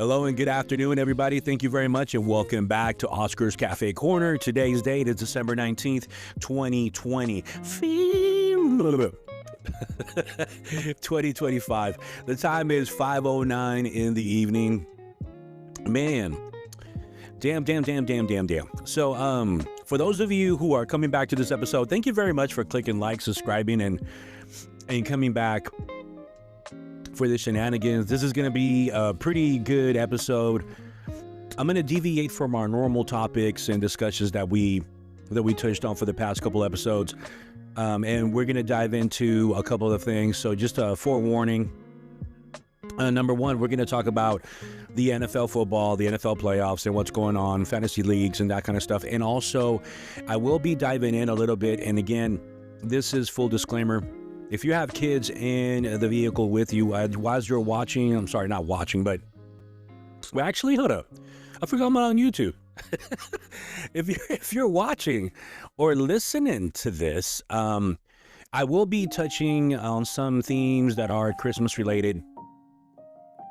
Hello and good afternoon, everybody. Thank you very much and welcome back to Oscar's Cafe Corner. Today's date is December 19th, 2020. 2025. The time is 5:09 in the evening. Man, damn. So, for those of you who are coming back to this episode, thank you very much for clicking like, subscribing, and coming back for the shenanigans. This is going to be a pretty good episode. I'm going to deviate from our normal topics and discussions that we touched on for the past couple episodes. And we're going to dive into a couple of things. So just a forewarning. Number one, we're going to talk about the NFL football, the NFL playoffs, and what's going on, fantasy leagues, and that kind of stuff. And also, I will be diving in a little bit. And again, this is full disclaimer. If you have kids in the vehicle with you while you're watching, I'm sorry, not watching, but well, actually, hold up. I forgot I'm on YouTube. If you're watching or listening to this, I will be touching on some themes that are Christmas related.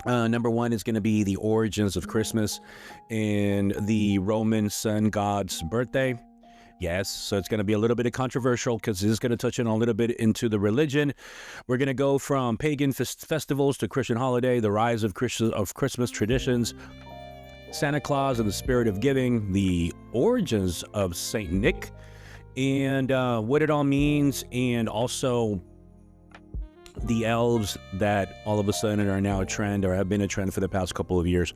Number one is going to be the origins of Christmas and the Roman sun god's birthday. Yes, so it's going to be a little bit controversial because this is going to touch on a little bit into the religion. We're going to go from pagan festivals to Christian holiday, the rise of Christmas traditions, Santa Claus and the spirit of giving, the origins of Saint Nick, and what it all means, and also the elves that all of a sudden are now a trend or have been a trend for the past couple of years,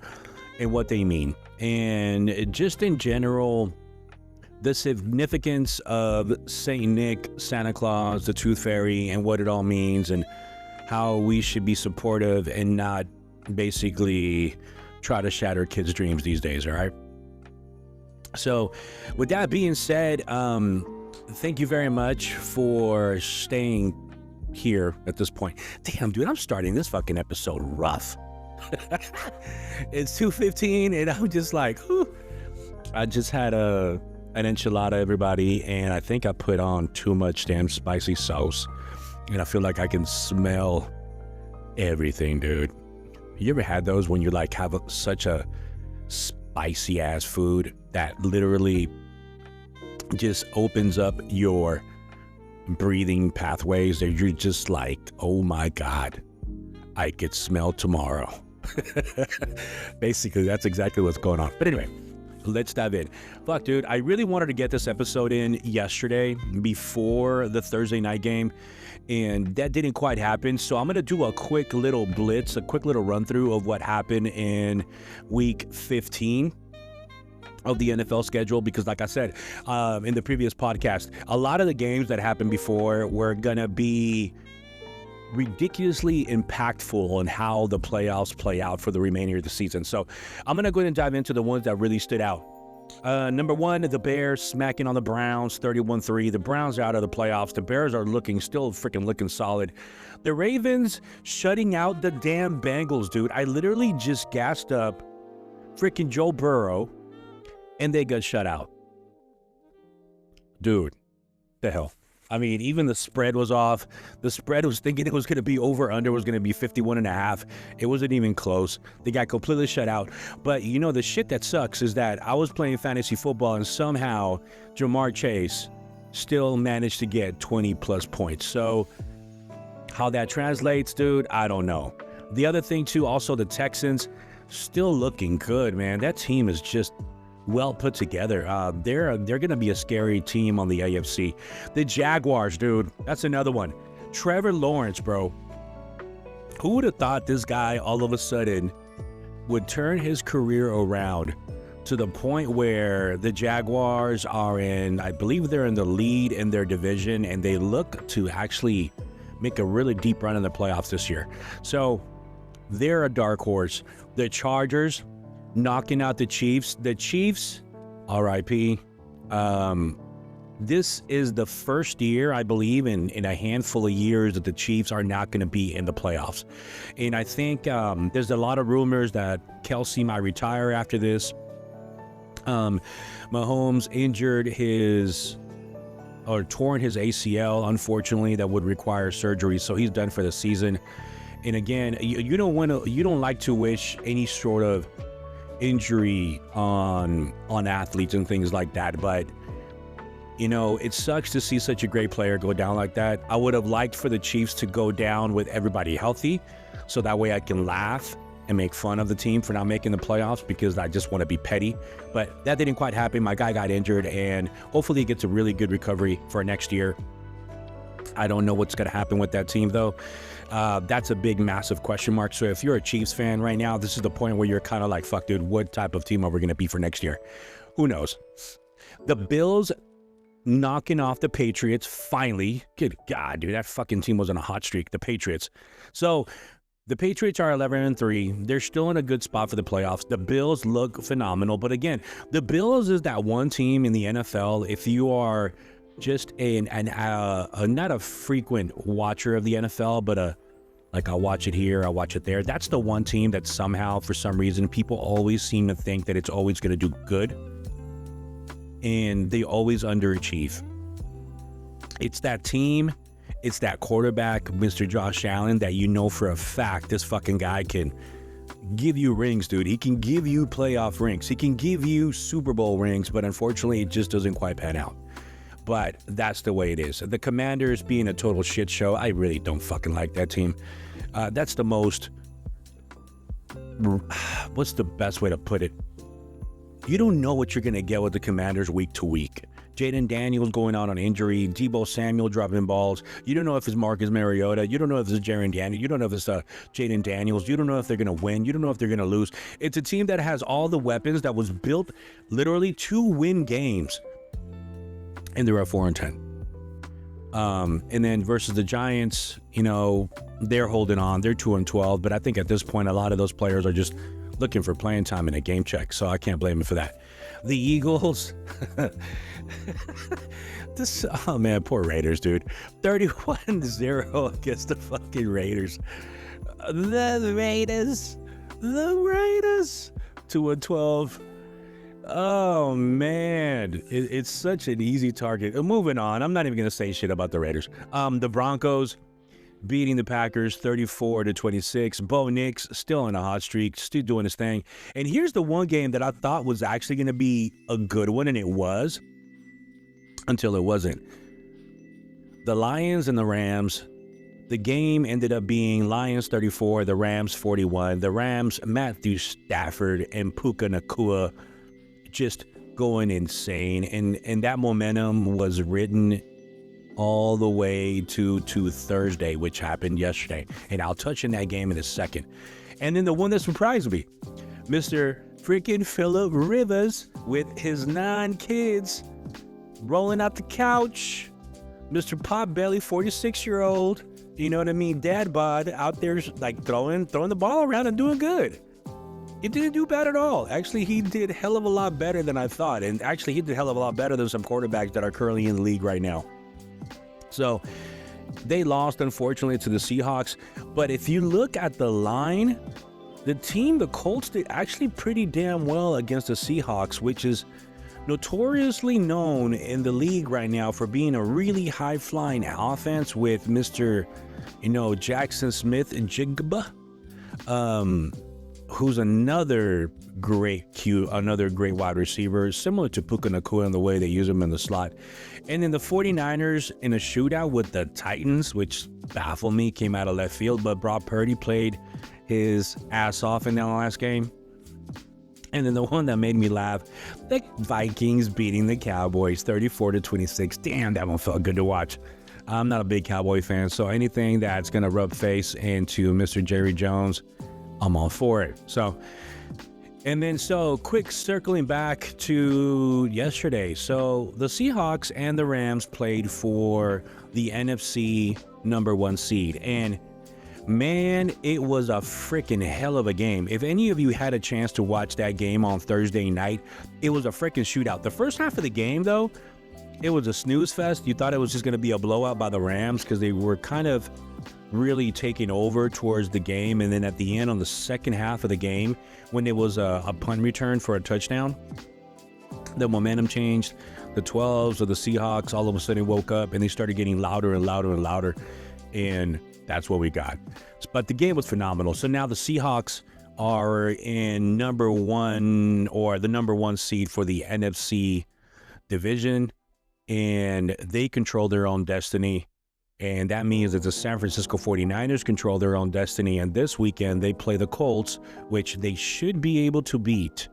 and what they mean. And just in general, the significance of Saint Nick, Santa Claus, the Tooth Fairy, and what it all means, and how we should be supportive and not basically try to shatter kids' dreams these days, all right? So with that being said, thank you very much for staying here at this point. Damn, dude, I'm starting this fucking episode rough. It's 2:15 and I'm just like, whew. I just had an enchilada, everybody, and I think I put on too much damn spicy sauce, and I feel like I can smell everything, dude. You ever had those when you like have such a spicy ass food that literally just opens up your breathing pathways that you're just like, oh my God, I could smell tomorrow. Basically, that's exactly what's going on. But anyway, let's dive in. Fuck, dude, I really wanted to get this episode in yesterday before the Thursday night game, and that didn't quite happen. So I'm going to do a quick little blitz, a quick little run through of what happened in week 15 of the NFL schedule, because like I said in the previous podcast, a lot of the games that happened before were going to be ridiculously impactful on how the playoffs play out for the remainder of the season. So I'm going to go ahead and dive into the ones that really stood out. Number one, the Bears smacking on the Browns 31-3. The Browns are out of the playoffs. The Bears are still looking solid. The Ravens shutting out the damn Bengals, dude. I literally just gassed up freaking Joe Burrow and they got shut out. Dude, the hell. I mean, even the spread was off. The spread was thinking it was going to be over-under, was going to be 51.5. It wasn't even close. They got completely shut out. But, you know, the shit that sucks is that I was playing fantasy football and somehow Jamar Chase still managed to get 20-plus points. So how that translates, dude, I don't know. The other thing, too, also the Texans still looking good, man. That team is just well put together. They're going to be a scary team on the AFC. The Jaguars, dude, that's another one. Trevor Lawrence, bro. Who would have thought this guy all of a sudden would turn his career around to the point where the Jaguars are I believe they're in the lead in their division, and they look to actually make a really deep run in the playoffs this year. So they're a dark horse. The Chargers knocking out the Chiefs. The Chiefs, RIP. This is the first year, I believe, in a handful of years that the Chiefs are not going to be in the playoffs. And I think there's a lot of rumors that Kelsey might retire after this. Mahomes injured torn his ACL, unfortunately, that would require surgery. So he's done for the season. And again, you don't like to wish any sort of injury on athletes and things like that, but it sucks to see such a great player go down like that. I would have liked for the Chiefs to go down with everybody healthy, so that way I can laugh and make fun of the team for not making the playoffs, because I just want to be petty. But that didn't quite happen. My guy got injured, and hopefully he gets a really good recovery for next year. I don't know what's going to happen with that team, though. That's a big, massive question mark. So if you're a Chiefs fan right now, this is the point where you're kind of like, fuck, dude, what type of team are we going to be for next year? Who knows? The Bills knocking off the Patriots finally. Good God, dude, that fucking team was on a hot streak, the Patriots. So the Patriots are 11-3. They're still in a good spot for the playoffs. The Bills look phenomenal. But again, the Bills is that one team in the NFL, if you are just not a frequent watcher of the NFL, but like I'll watch it here, I'll watch it there. That's the one team that somehow, for some reason, people always seem to think that it's always going to do good. And they always underachieve. It's that team, it's that quarterback, Mr. Josh Allen, that for a fact this fucking guy can give you rings, dude. He can give you playoff rings. He can give you Super Bowl rings, but unfortunately, it just doesn't quite pan out. But that's the way it is. The Commanders being a total shit show, I really don't fucking like that team. That's the most, what's the best way to put it? You don't know what you're going to get with the Commanders week to week. Jaden Daniels going out on injury, Deebo Samuel dropping balls. You don't know if it's Marcus Mariota. You don't know if it's Jaden Daniels. You don't know if it's Jaden Daniels. You don't know if they're going to win. You don't know if they're going to lose. It's a team that has all the weapons, that was built literally to win games. And they're at 4-10. And then versus the Giants, they're holding on. They're 2-12. But I think at this point, a lot of those players are just looking for playing time in a game check, so I can't blame him for that. The Eagles, oh man, poor Raiders, dude. 31-0 against the fucking Raiders. The Raiders, 2-12. Oh man, it's such an easy target. Moving on, I'm not even gonna say shit about the Raiders. The Broncos beating the Packers 34-26. Bo Nix still in a hot streak, still doing his thing. And here's the one game that I thought was actually going to be a good one, and it was, until it wasn't. The Lions and the Rams. The game ended up being Lions 34, the Rams 41. The Rams, Matthew Stafford and Puka Nacua just going insane. And that momentum was written all the way to Thursday, which happened yesterday. And I'll touch on that game in a second. And then the one that surprised me, Mr. freaking Phillip Rivers with his 9 kids rolling out the couch. Mr. Potbelly, 46-year-old, you know what I mean, dad bod out there like throwing the ball around and doing good. He didn't do bad at all. Actually, he did a hell of a lot better than I thought. And actually, he did a hell of a lot better than some quarterbacks that are currently in the league right now. So they lost, unfortunately, to the Seahawks. But if you look at the line, the Colts did actually pretty damn well against the Seahawks, which is notoriously known in the league right now for being a really high-flying offense with Mr. Jackson Smith-Njigba, who's another great wide receiver, similar to Puka Nacua in the way they use him in the slot. And then the 49ers in a shootout with the Titans, which baffled me, came out of left field, but Brock Purdy played his ass off in that last game. And then the one that made me laugh, the Vikings beating the Cowboys 34-26. Damn, that one felt good to watch. I'm not a big Cowboy fan, so anything that's going to rub face into Mr. Jerry Jones, I'm all for it. So quick circling back to yesterday. So the Seahawks and the Rams played for the NFC number 1 seed. And man, it was a freaking hell of a game. If any of you had a chance to watch that game on Thursday night, it was a freaking shootout. The first half of the game, though, it was a snooze fest. You thought it was just going to be a blowout by the Rams because they were kind of really taking over towards the game. And then at the end, on the second half of the game, when it was a punt return for a touchdown, the momentum changed. The 12s of the Seahawks all of a sudden woke up and they started getting louder and louder and louder. And That's what we got. But the game was phenomenal. So now the Seahawks are in number one, or the number one seed for the NFC division, and they control their own destiny. And that means that the San Francisco 49ers control their own destiny. And this weekend, they play the Colts, which they should be able to beat.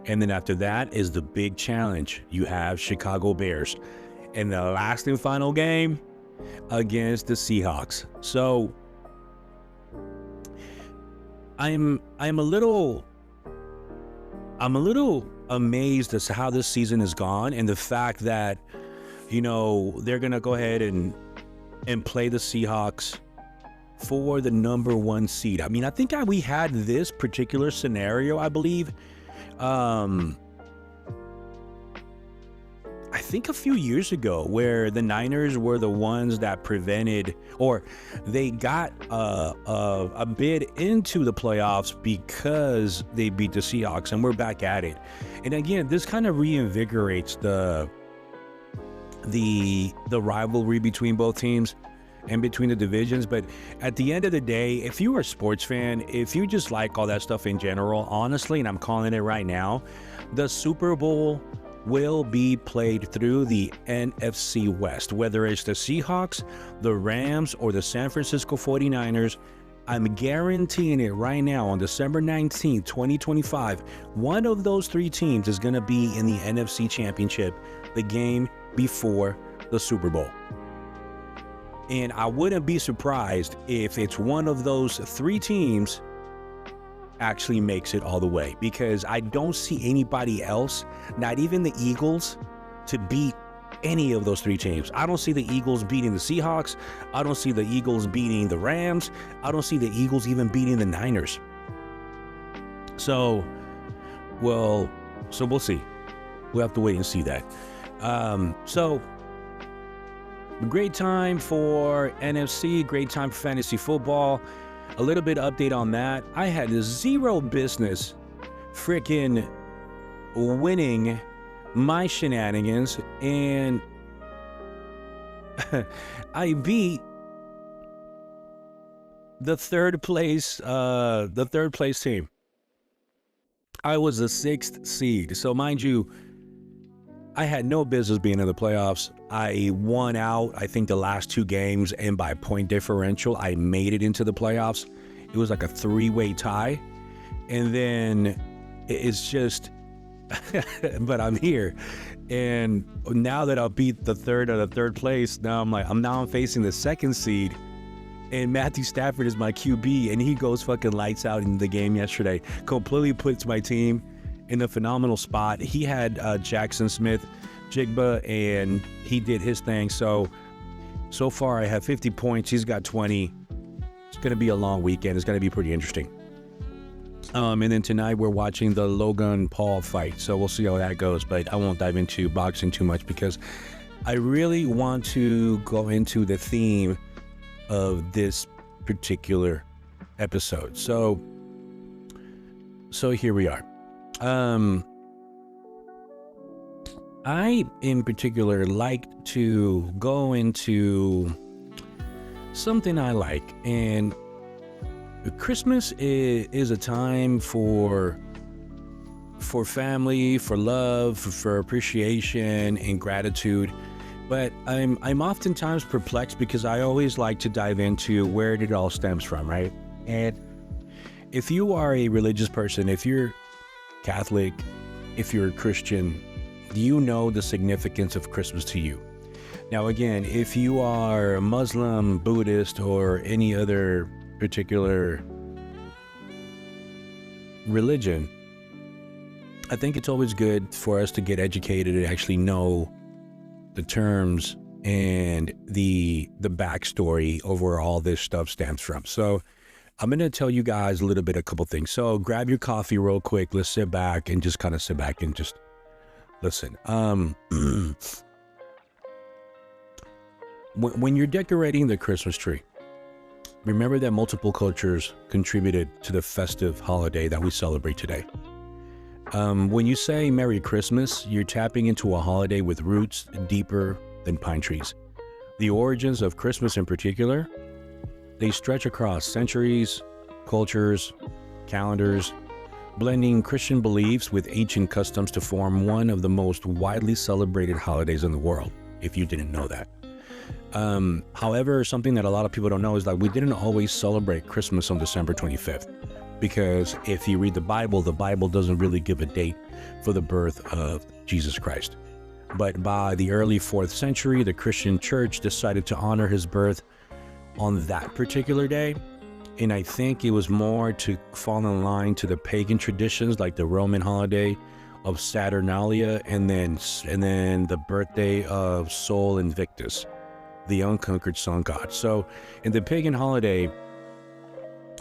And then after that is the big challenge. You have Chicago Bears in the last and final game against the Seahawks. So I'm a little amazed as to how this season has gone, and the fact that, you know, they're gonna go ahead and play the Seahawks for the number one seed. I mean, I think we had this particular scenario, I believe, I think a few years ago, where the Niners were the ones that prevented, or they got a bid into the playoffs because they beat the Seahawks, and we're back at it. And again, this kind of reinvigorates the rivalry between both teams and between the divisions. But at the end of the day, if you are a sports fan, if you just like all that stuff in general, honestly, and I'm calling it right now, the Super Bowl will be played through the NFC West. Whether it's the Seahawks, the Rams, or the San Francisco 49ers, I'm guaranteeing it right now on December 19th, 2025, one of those three teams is going to be in the NFC Championship, the game before the Super Bowl. And I wouldn't be surprised if it's one of those three teams actually makes it all the way, because I don't see anybody else, not even the Eagles, to beat any of those three teams. I don't see the Eagles beating the Seahawks. I don't see the Eagles beating the Rams. I don't see the Eagles even beating the Niners. So we'll see. We'll have to wait and see that. So great time for NFC, great time for fantasy football. A little bit of update on that. I had zero business freaking winning my shenanigans, and I beat the third place team. I was the 6th seed. So mind you, I had no business being in the playoffs. I won out, I think, the last two games, and by point differential, I made it into the playoffs. It was like a 3-way tie. And then it's just, but I'm here. And now that I'll beat the third place, now I'm facing the 2nd seed. And Matthew Stafford is my QB, and he goes fucking lights out in the game yesterday. Completely puts my team in a phenomenal spot. He had Jackson Smith-Njigba, and he did his thing. So far I have 50 points. He's got 20. It's going to be a long weekend. It's going to be pretty interesting. And then tonight we're watching the Logan Paul fight. So we'll see how that goes. But I won't dive into boxing too much, because I really want to go into the theme of this particular episode. So here we are. I, in particular, like to go into something I like, and Christmas is a time for family, for love, for appreciation and gratitude. But I'm oftentimes perplexed, because I always like to dive into where it all stems from, right? And if you are a religious person, if you're Catholic, if you're a Christian, you know the significance of Christmas to you. Now, again, if you are Muslim, Buddhist, or any other particular religion, I think it's always good for us to get educated and actually know the terms and the backstory of where all this stuff stems from. So I'm going to tell you guys a couple things. So grab your coffee real quick. Let's sit back and just listen. When you're decorating the Christmas tree, remember that multiple cultures contributed to the festive holiday that we celebrate today. When you say Merry Christmas, you're tapping into a holiday with roots deeper than pine trees. The origins of Christmas in particular They stretch across centuries, cultures, calendars, blending Christian beliefs with ancient customs to form one of the most widely celebrated holidays in the world, if you didn't know that. However, something that a lot of people don't know is that we didn't always celebrate Christmas on December 25th, because if you read the Bible doesn't really give a date for the birth of Jesus Christ. But by the early 4th century, the Christian church decided to honor his birth on that particular day. And I think it was more to fall in line to the pagan traditions, like the Roman holiday of Saturnalia, and then the birthday of Sol Invictus, the unconquered sun god. So in the pagan holiday,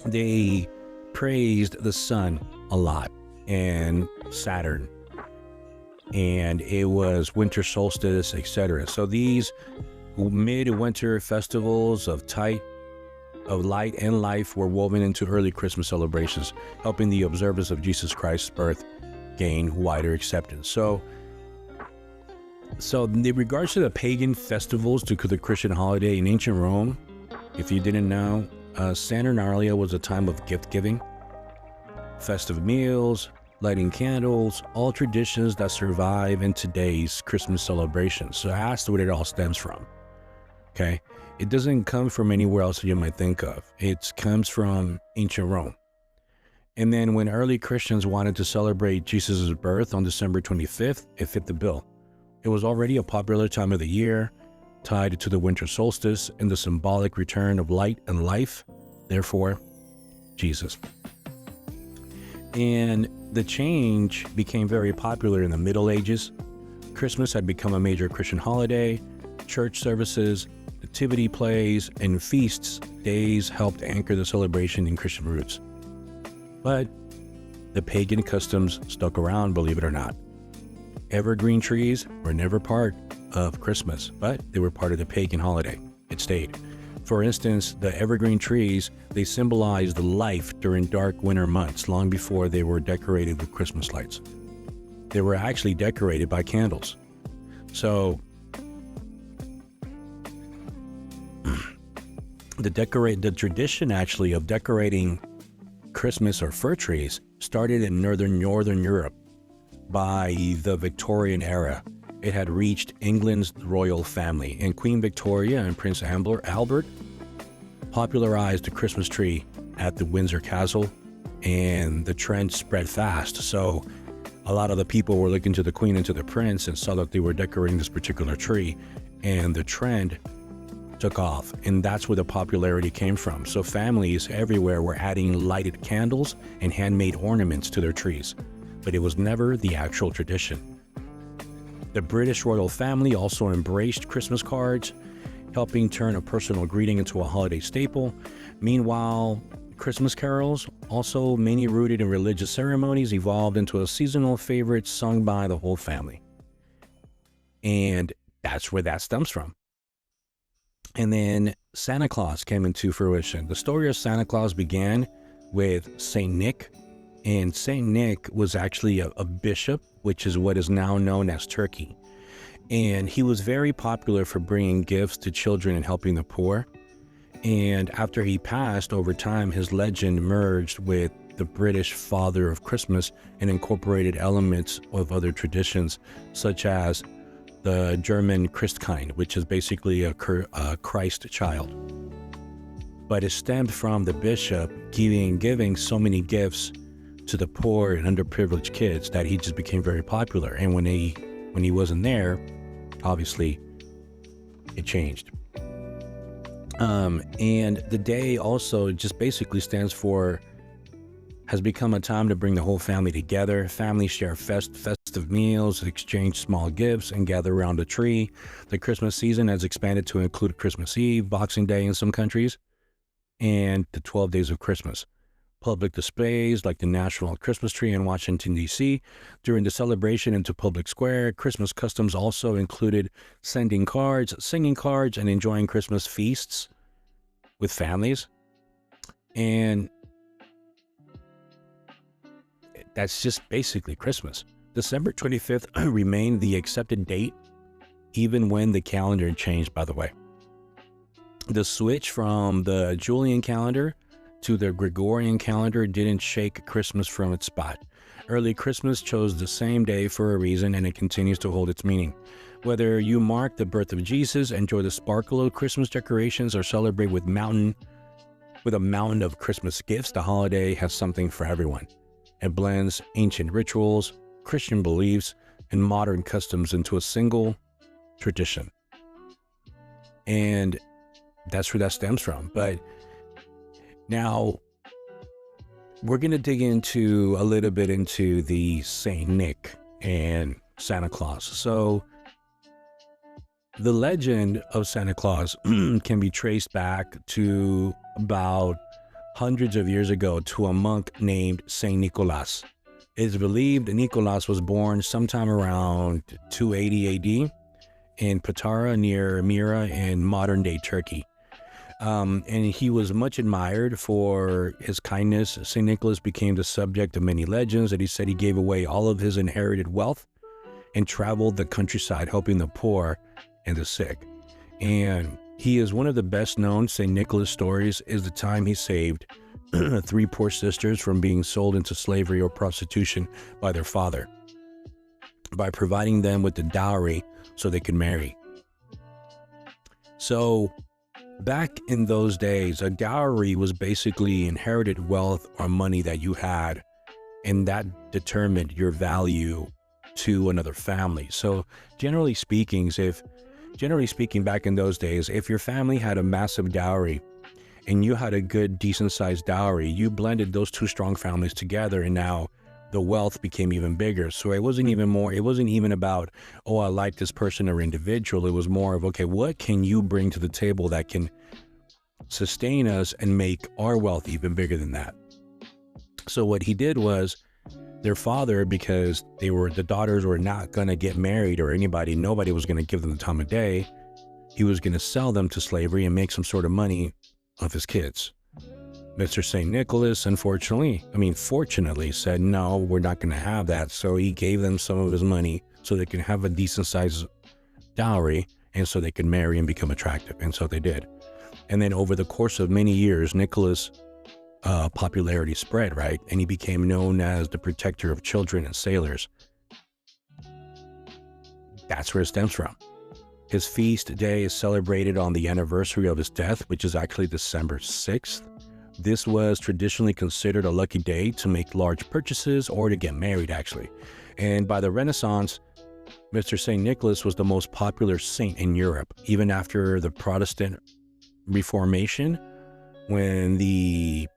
they praised the sun a lot and Saturn, and it was winter solstice, etc. So these midwinter festivals of light and life were woven into early Christmas celebrations, helping the observance of Jesus Christ's birth gain wider acceptance. So in regards to the pagan festivals to the Christian holiday in ancient Rome, if you didn't know, Saturnalia was a time of gift giving, festive meals, lighting candles, all traditions that survive in today's Christmas celebrations. So that's what it all stems from. Okay, it doesn't come from anywhere else that you might think of. It comes from ancient Rome. And then when early Christians wanted to celebrate Jesus' birth on December 25th, it fit the bill. It was already a popular time of the year, tied to the winter solstice and the symbolic return of light and life, therefore, Jesus. And the change became very popular in the Middle Ages. Christmas had become a major Christian holiday. Church services, nativity plays, and feasts days helped anchor the celebration in Christian roots. But the pagan customs stuck around, believe it or not. Evergreen trees were never part of Christmas, but they were part of the pagan holiday. It stayed. For instance, the evergreen trees, they symbolized life during dark winter months, long before they were decorated with Christmas lights. They were actually decorated by candles. So the tradition actually of decorating Christmas or fir trees started in northern Europe. By the Victorian era, it had reached England's royal family, and Queen Victoria and Prince Albert popularized the Christmas tree at the Windsor Castle, and the trend spread fast. So a lot of the people were looking to the Queen and to the Prince and saw that they were decorating this particular tree, and the trend took off, and that's where the popularity came from. So families everywhere were adding lighted candles and handmade ornaments to their trees, but it was never the actual tradition. The British royal family also embraced Christmas cards, helping turn a personal greeting into a holiday staple. Meanwhile, Christmas carols, also mainly rooted in religious ceremonies, evolved into a seasonal favorite sung by the whole family. And that's where that stems from. And then Santa Claus came into fruition. The story of Santa Claus began with Saint Nick, and Saint Nick was actually a bishop, which is what is now known as Turkey. And he was very popular for bringing gifts to children and helping the poor. And after he passed, over time, his legend merged with the British Father of Christmas and incorporated elements of other traditions, such as the German Christkind, which is basically a Christ child. But it stemmed from the bishop giving so many gifts to the poor and underprivileged kids that he just became very popular. And when he wasn't there, obviously it changed. And the day also just basically has become a time to bring the whole family together. Families share festive meals, exchange small gifts, and gather around a tree. The Christmas season has expanded to include Christmas Eve, Boxing Day in some countries, and the 12 days of Christmas. Public displays like the National Christmas Tree in Washington, D.C. during the celebration into public square. Christmas customs also included sending cards, singing cards, and enjoying Christmas feasts with families. And that's just basically Christmas. December 25th remained the accepted date, even when the calendar changed, by the way. The switch from the Julian calendar to the Gregorian calendar didn't shake Christmas from its spot. Early Christmas chose the same day for a reason, and it continues to hold its meaning. Whether you mark the birth of Jesus, enjoy the sparkle of Christmas decorations, or celebrate with a mountain of Christmas gifts, the holiday has something for everyone. It blends ancient rituals, Christian beliefs, and modern customs into a single tradition. And that's where that stems from. But now we're going to dig into a little bit into the Saint Nick and Santa Claus. So the legend of Santa Claus can be traced back to about hundreds of years ago to a monk named Saint Nicholas. It is believed Nicholas was born sometime around 280 AD in Patara near Myra in modern-day Turkey. And he was much admired for his kindness. St. Nicholas became the subject of many legends that he said he gave away all of his inherited wealth and traveled the countryside helping the poor and the sick. And he is one of the best known St. Nicholas stories is the time he saved 3 poor sisters from being sold into slavery or prostitution by their father by providing them with the dowry so they could marry. So back in those days, a dowry was basically inherited wealth or money that you had, and that determined your value to another family. So generally speaking, back in those days, if your family had a massive dowry and you had a good, decent-sized dowry, you blended those 2 strong families together, and now the wealth became even bigger. So it wasn't even about, oh, I like this person or individual. It was more of, okay, what can you bring to the table that can sustain us and make our wealth even bigger than that? So what he did was, their father, because the daughters were not going to get married or nobody was going to give them the time of day, he was going to sell them to slavery and make some sort of money of his kids. Mr. St. Nicholas, fortunately said, no, we're not going to have that. So he gave them some of his money so they can have a decent sized dowry and so they could marry and become attractive. And so they did. And then over the course of many years, Nicholas' popularity spread, right? And he became known as the protector of children and sailors. That's where it stems from. His feast day is celebrated on the anniversary of his death, which is actually December 6th. This was traditionally considered a lucky day to make large purchases or to get married, actually. And by the Renaissance, Mr. St. Nicholas was the most popular saint in Europe, even after the Protestant Reformation, when they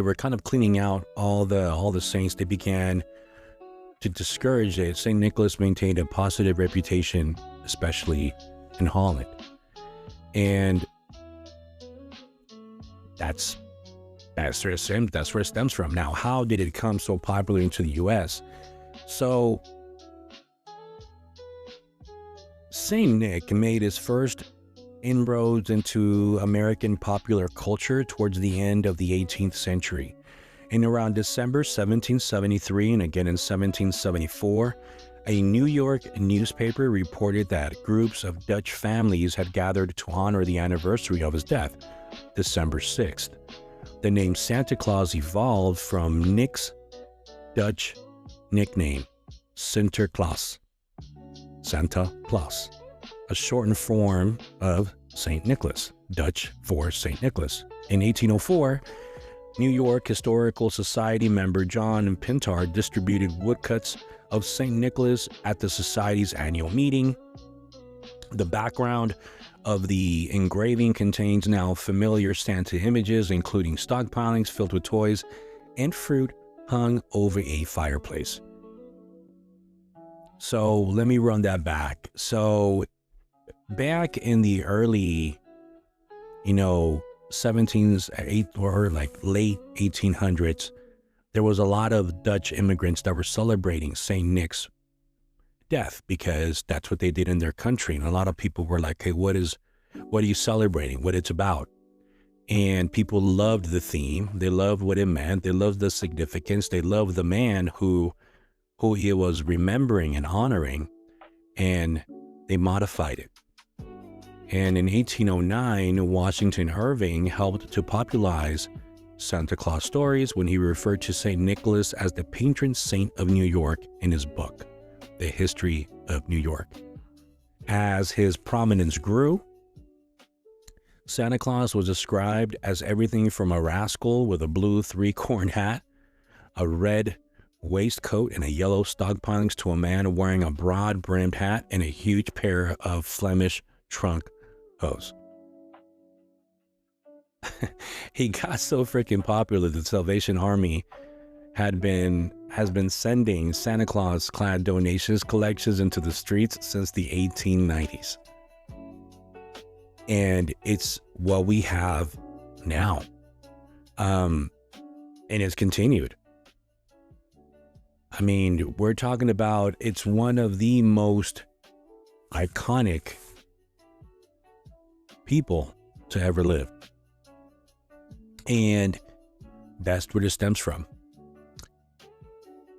were kind of cleaning out all the saints, they began to discourage it. St. Nicholas maintained a positive reputation, especially in Holland. And that's where it stems from. Now, how did it come so popular into the U.S.? So, St. Nick made his first inroads into American popular culture towards the end of the 18th century. In around December 1773 and again in 1774, a New York newspaper reported that groups of Dutch families had gathered to honor the anniversary of his death, December 6th. The name Santa Claus evolved from Nick's Dutch nickname, Sinterklaas, Santa Claus, a shortened form of St. Nicholas, Dutch for St. Nicholas. In 1804, New York Historical Society member John Pintar distributed woodcuts of St. Nicholas at the Society's annual meeting. The background of the engraving contains now familiar Santa images, including stockpilings filled with toys and fruit hung over a fireplace. So let me run that back. So back in the early, 17s or like late 1800s, there was a lot of Dutch immigrants that were celebrating St. Nick's death because that's what they did in their country. And a lot of people were like, hey, what are you celebrating? What it's about? And people loved the theme. They loved what it meant. They loved the significance. They loved the man who he was remembering and honoring, and they modified it. And in 1809, Washington Irving helped to popularize Santa Claus stories when he referred to St. Nicholas as the patron saint of New York in his book, The History of New York. As his prominence grew, Santa Claus was described as everything from a rascal with a blue three-corn hat, a red waistcoat, and a yellow stockings to a man wearing a broad-brimmed hat and a huge pair of Flemish trunk hose. He got so freaking popular that the Salvation Army has been sending Santa Claus-clad donations collections into the streets since the 1890s. And it's what we have now. And it's continued. I mean, we're talking about, it's one of the most iconic people to ever live. And that's where it stems from.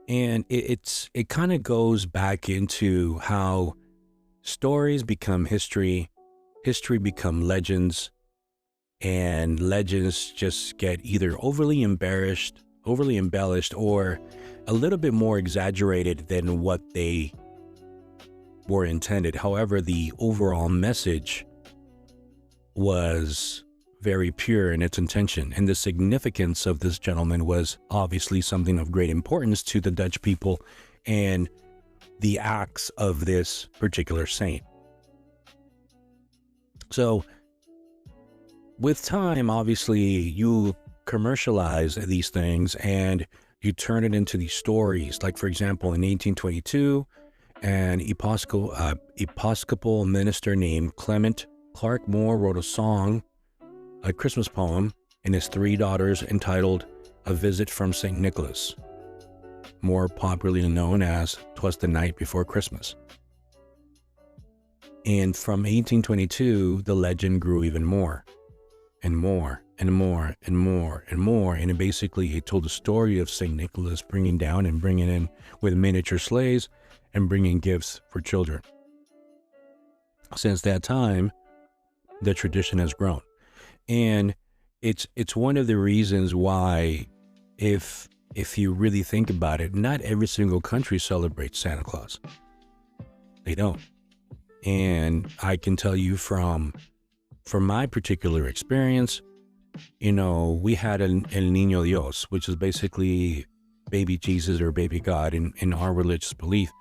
And it kind of goes back into how stories become history, history become legends, and legends just get either overly embellished, or a little bit more exaggerated than what they were intended. However, the overall message was very pure in its intention, and the significance of this gentleman was obviously something of great importance to the Dutch people and the acts of this particular saint. So with time, obviously, you commercialize these things and you turn it into these stories. Like, for example, in 1822, an Episcopal minister named Clement Clark Moore wrote a Christmas poem, and his three daughters, entitled A Visit from St. Nicholas, more popularly known as 'Twas the Night Before Christmas. And from 1822, the legend grew even more and more and more and more and more. And it told the story of St. Nicholas bringing down and bringing in with miniature sleighs and bringing gifts for children. Since that time, the tradition has grown. And it's one of the reasons why, if you really think about it, not every single country celebrates Santa Claus. They don't. And I can tell you from my particular experience, we had El Niño Dios, which is basically baby Jesus or baby God in our religious belief.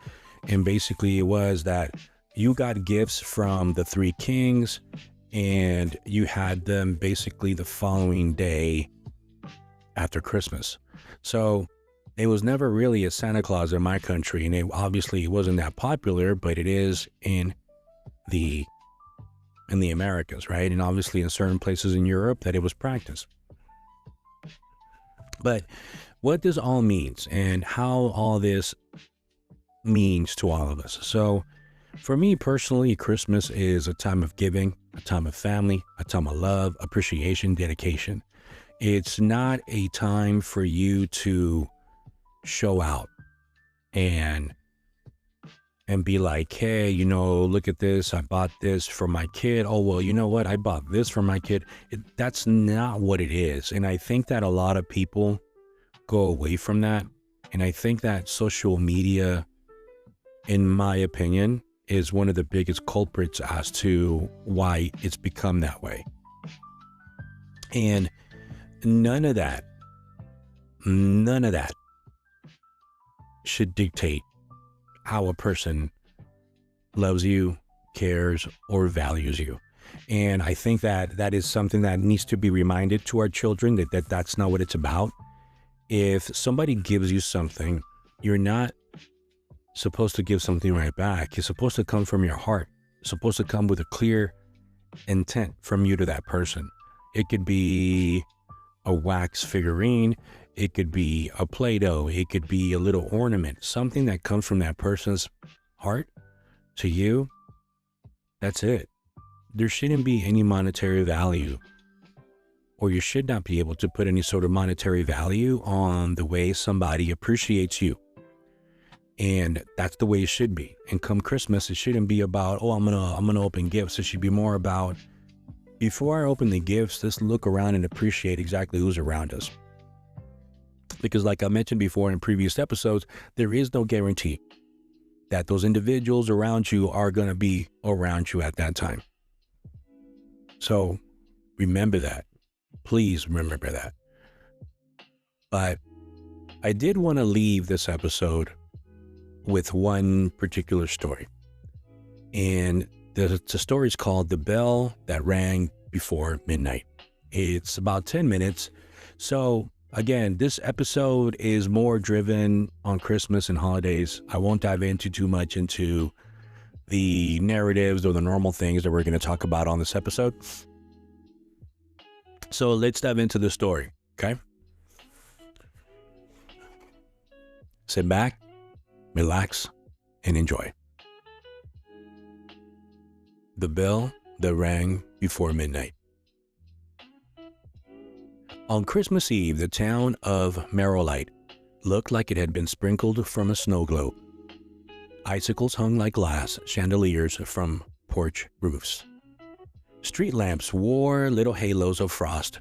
And basically it was that you got gifts from the three kings, and you had them basically the following day after Christmas. So it was never really a Santa Claus in my country, and it wasn't that popular, but it is in the Americas, right? And obviously in certain places in Europe that it was practiced. But what this all means and how all this means to all of us. So for me personally, Christmas is a time of giving, a time of family, a time of love, appreciation, dedication. It's not a time for you to show out and be like, hey, look at this. I bought this for my kid. Oh, well, you know what? I bought this for my kid. That's not what it is. And I think that a lot of people go away from that. And I think that social media, in my opinion, is one of the biggest culprits as to why it's become that way. And none of that should dictate how a person loves you, cares, or values you. And I think that is something that needs to be reminded to our children, that that's not what it's about. If somebody gives you something, you're not supposed to give something right back. It's supposed to come from your heart. It's supposed to come with a clear intent from you to that person. It could be a wax figurine. It could be a Play-Doh. It could be a little ornament, something that comes from that person's heart to you. That's it. There shouldn't be any monetary value, or you should not be able to put any sort of monetary value on the way somebody appreciates you. And that's the way it should be. And come Christmas, it shouldn't be about, oh, I'm gonna open gifts. It should be more about, before I open the gifts, let's look around and appreciate exactly who's around us. Because like I mentioned before in previous episodes, there is no guarantee that those individuals around you are going to be around you at that time. So remember that. Please remember that. But I did want to leave this episode with one particular story. And the story is called The Bell That Rang Before Midnight. It's about 10 minutes. So again, this episode is more driven on Christmas and holidays. I won't dive into too much into the narratives or the normal things that we're going to talk about on this episode. So let's dive into the story, okay? Sit back, relax, and enjoy. The Bell That Rang Before Midnight. On Christmas Eve, the town of Merolite looked like it had been sprinkled from a snow globe. Icicles hung like glass chandeliers from porch roofs. Street lamps wore little halos of frost.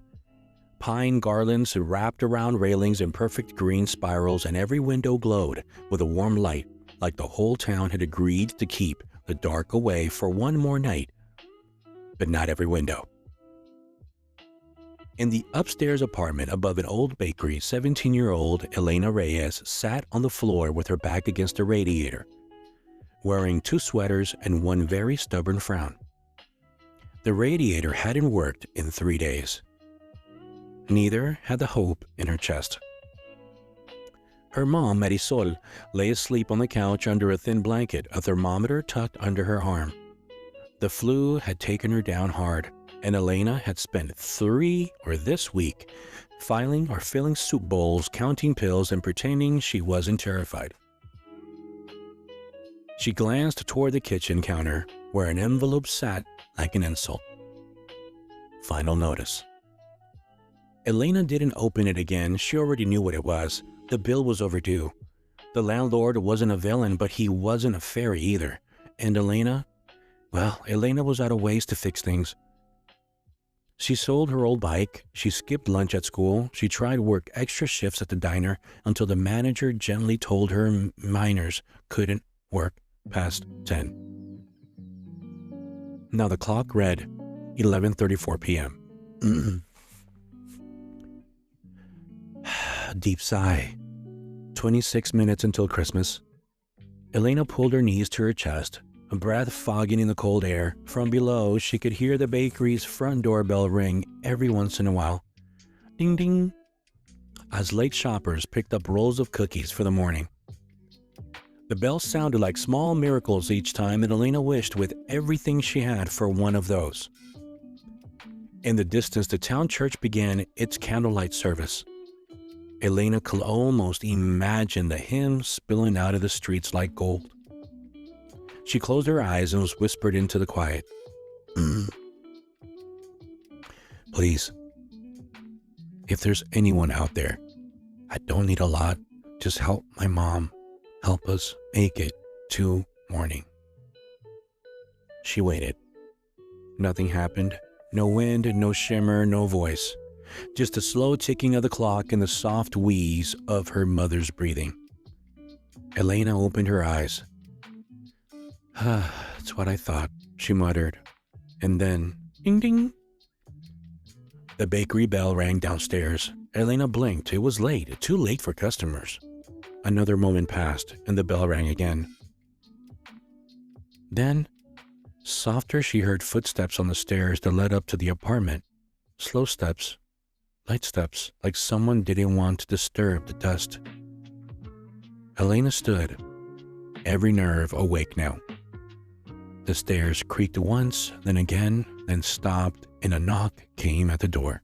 Pine garlands wrapped around railings in perfect green spirals, and every window glowed with a warm light, like the whole town had agreed to keep the dark away for one more night. But not every window. In the upstairs apartment above an old bakery, 17-year-old Elena Reyes sat on the floor with her back against a radiator, wearing 2 sweaters and one very stubborn frown. The radiator hadn't worked in 3 days. Neither had the hope in her chest. Her mom, Marisol, lay asleep on the couch under a thin blanket, a thermometer tucked under her arm. The flu had taken her down hard, and Elena had spent this week filing or filling soup bowls, counting pills, and pretending she wasn't terrified. She glanced toward the kitchen counter, where an envelope sat like an insult. Final notice. Elena didn't open it again. She already knew what it was. The bill was overdue. The landlord wasn't a villain, but he wasn't a fairy either. And Elena was out of ways to fix things. She sold her old bike, she skipped lunch at school, she tried work extra shifts at the diner until the manager gently told her minors couldn't work past 10. Now the clock read 11:34 p.m. Deep sigh. 26 minutes until Christmas. Elena pulled her knees to her chest, a breath fogging in the cold air. From below, she could hear the bakery's front doorbell ring every once in a while. Ding ding. As late shoppers picked up rolls of cookies for the morning. The bell sounded like small miracles each time, and Elena wished with everything she had for one of those. In the distance, the town church began its candlelight service. Elena could almost imagine the hymn spilling out of the streets like gold. She closed her eyes and was whispered into the quiet. Please, if there's anyone out there, I don't need a lot. Just help my mom. Help us make it to morning. She waited. Nothing happened. No wind, no shimmer, no voice. Just the slow ticking of the clock and the soft wheeze of her mother's breathing. Elena opened her eyes. That's what I thought, she muttered. And then, ding ding. The bakery bell rang downstairs. Elena blinked. It was late, too late for customers. Another moment passed, and the bell rang again. Then, softer, she heard footsteps on the stairs that led up to the apartment. Slow steps, light steps, like someone didn't want to disturb the dust. Elena stood, every nerve awake now. The stairs creaked once, then again, then stopped, and a knock came at the door.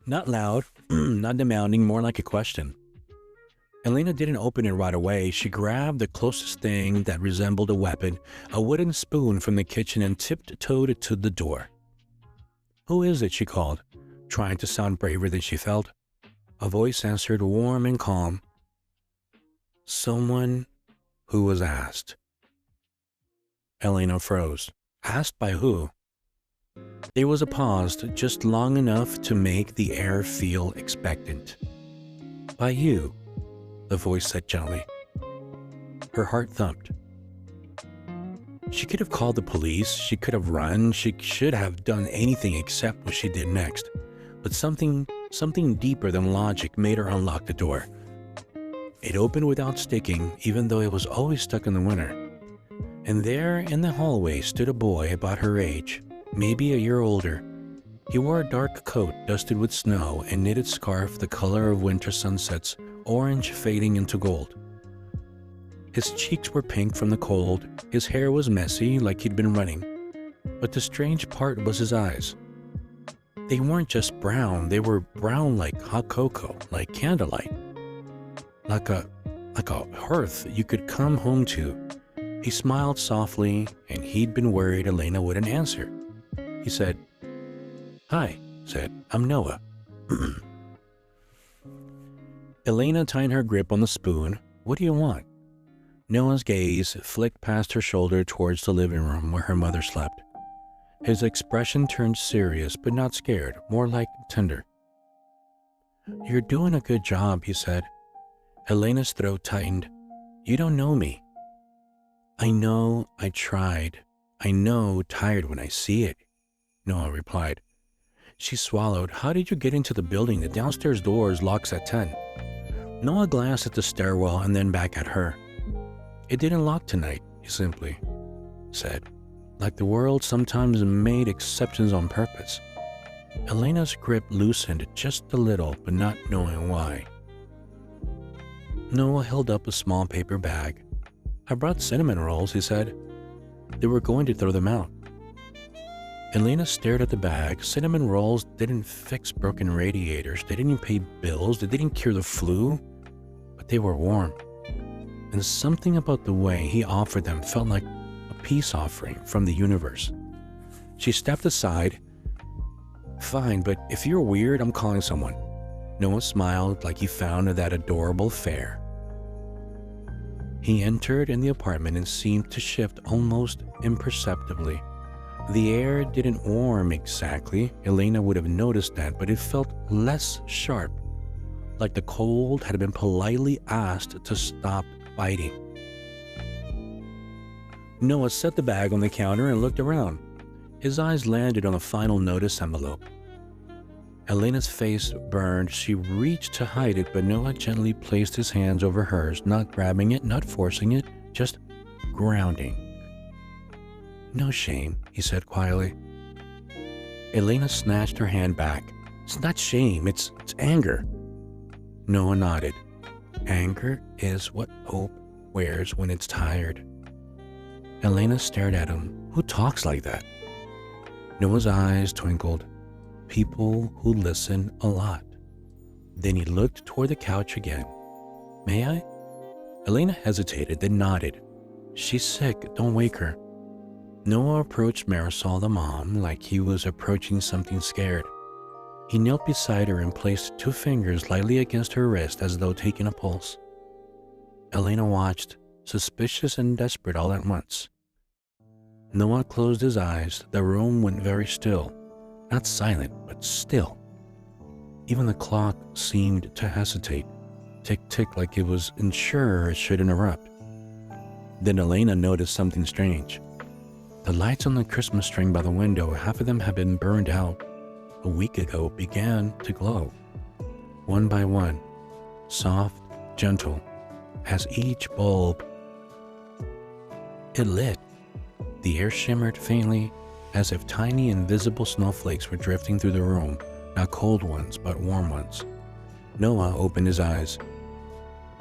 Not loud, not demanding, more like a question. Elena didn't open it right away. She grabbed the closest thing that resembled a weapon, a wooden spoon from the kitchen, and tiptoed to the door. Who is it? She called, trying to sound braver than she felt. A voice answered, warm and calm. Someone who was asked. Elena froze. Asked by who? There was a pause, just long enough to make the air feel expectant. By you, the voice said gently. Her heart thumped. She could have called the police, she could have run, she should have done anything except what she did next. But something deeper than logic made her unlock the door. It opened without sticking, even though it was always stuck in the winter. And there in the hallway stood a boy about her age, maybe a year older. He wore a dark coat dusted with snow and knitted scarf the color of winter sunsets, orange fading into gold. His cheeks were pink from the cold, his hair was messy like he'd been running. But the strange part was his eyes. They weren't just brown, they were brown like hot cocoa, like candlelight. Like a hearth you could come home to. He smiled softly, and he'd been worried Elena wouldn't answer. He said, "Hi," said, "I'm Noah." Elena tightened her grip on the spoon. "What do you want?" Noah's gaze flicked past her shoulder towards the living room where her mother slept. His expression turned serious, but not scared, more like tender. "You're doing a good job," he said. Elena's throat tightened. "You don't know me." "I know I tried. I know tired when I see it," Noah replied. She swallowed. "How did you get into the building? The downstairs doors locks at 10. Noah glanced at the stairwell and then back at her. "It didn't lock tonight," he simply said, like the world sometimes made exceptions on purpose. Elena's grip loosened just a little, but not knowing why. Noah held up a small paper bag. "I brought cinnamon rolls," he said. They were going to throw them out. Elena stared at the bag. Cinnamon rolls didn't fix broken radiators, they didn't pay bills, they didn't cure the flu, but they were warm. And something about the way he offered them felt like a peace offering from the universe. She stepped aside. "Fine, but if you're weird, I'm calling someone." Noah smiled like he found that adorable fare. He entered in the apartment and seemed to shift almost imperceptibly. The air didn't warm exactly. Elena would have noticed that, but it felt less sharp, like the cold had been politely asked to stop biting. Noah set the bag on the counter and looked around. His eyes landed on a final notice envelope. Elena's face burned. She reached to hide it, but Noah gently placed his hands over hers, not grabbing it, not forcing it, just grounding. "No shame," he said quietly. Elena snatched her hand back. "It's not shame, it's anger." Noah nodded. "Anger is what hope wears when it's tired." Elena stared at him. Who talks like that? Noah's eyes twinkled. People who listen a lot. Then he looked toward the couch again. "May I?" Elena hesitated, then nodded. "She's sick, don't wake her." Noah approached Marisol, the mom, like he was approaching something scared. He knelt beside her and placed 2 fingers lightly against her wrist as though taking a pulse. Elena watched, suspicious and desperate all at once. Noah closed his eyes. The room went very still. Not silent, but still. Even the clock seemed to hesitate, tick-tick like it was unsure it should interrupt. Then Elena noticed something strange. The lights on the Christmas string by the window, half of them had been burned out a week ago, began to glow. One by one, soft, gentle, as each bulb it lit. The air shimmered faintly, as if tiny invisible snowflakes were drifting through the room, not cold ones, but warm ones. Noah opened his eyes.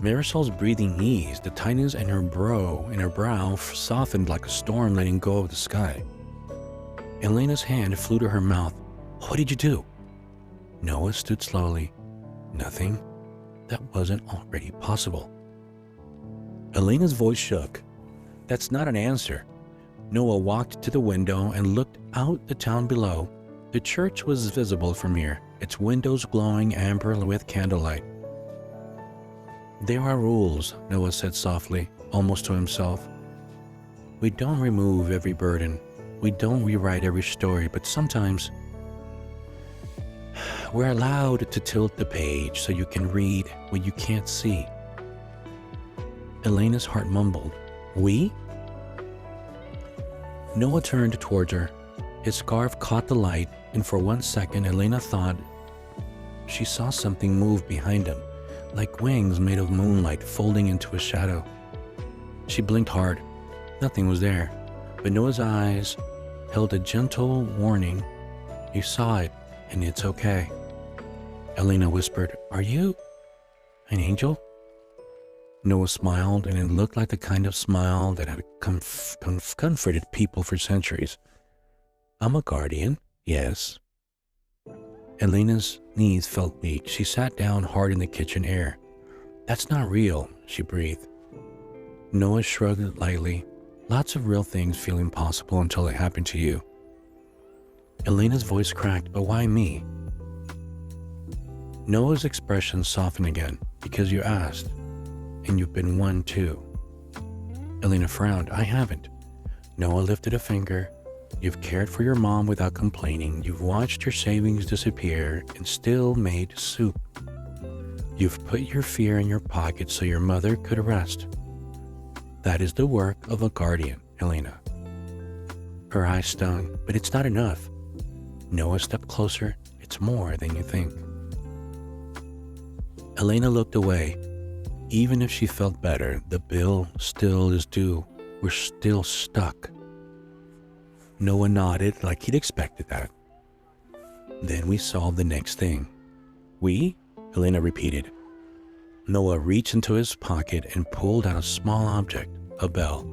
Marisol's breathing eased. The tightness in her brow softened like a storm letting go of the sky. Elena's hand flew to her mouth. "What did you do?" Noah stood slowly. "Nothing. That wasn't already possible." Elena's voice shook. "That's not an answer." Noah walked to the window and looked out the town below. The church was visible from here, its windows glowing amber with candlelight. There are rules, Noah said softly, almost to himself. We don't remove every burden. We don't rewrite every story, but sometimes we're allowed to tilt the page so you can read what you can't see. Elena's heart mumbled, "We?" Noah turned towards her. His scarf caught the light, and for 1 second, Elena thought she saw something move behind him, like wings made of moonlight folding into a shadow. She blinked hard. Nothing was there, but Noah's eyes held a gentle warning. "You saw it, and it's okay." Elena whispered, "Are you an angel?" Noah smiled, and it looked like the kind of smile that had comforted people for centuries. "I'm a guardian, yes." Elena's knees felt weak. She sat down hard in the kitchen air. "That's not real," she breathed. Noah shrugged lightly. "Lots of real things feel impossible until it happened to you." Elena's voice cracked, "But why me?" Noah's expression softened again. "Because you asked, and you've been one too." Elena frowned. "I haven't." Noah lifted a finger. "You've cared for your mom without complaining. You've watched your savings disappear and still made soup. You've put your fear in your pocket so your mother could rest. That is the work of a guardian, Elena." Her eyes stung, "But it's not enough." Noah stepped closer. "It's more than you think." Elena looked away. Even if she felt better, the bill still is due. We're still stuck. Noah nodded like he'd expected that. "Then we solved the next thing." "We?" Elena repeated. Noah reached into his pocket and pulled out a small object, a bell.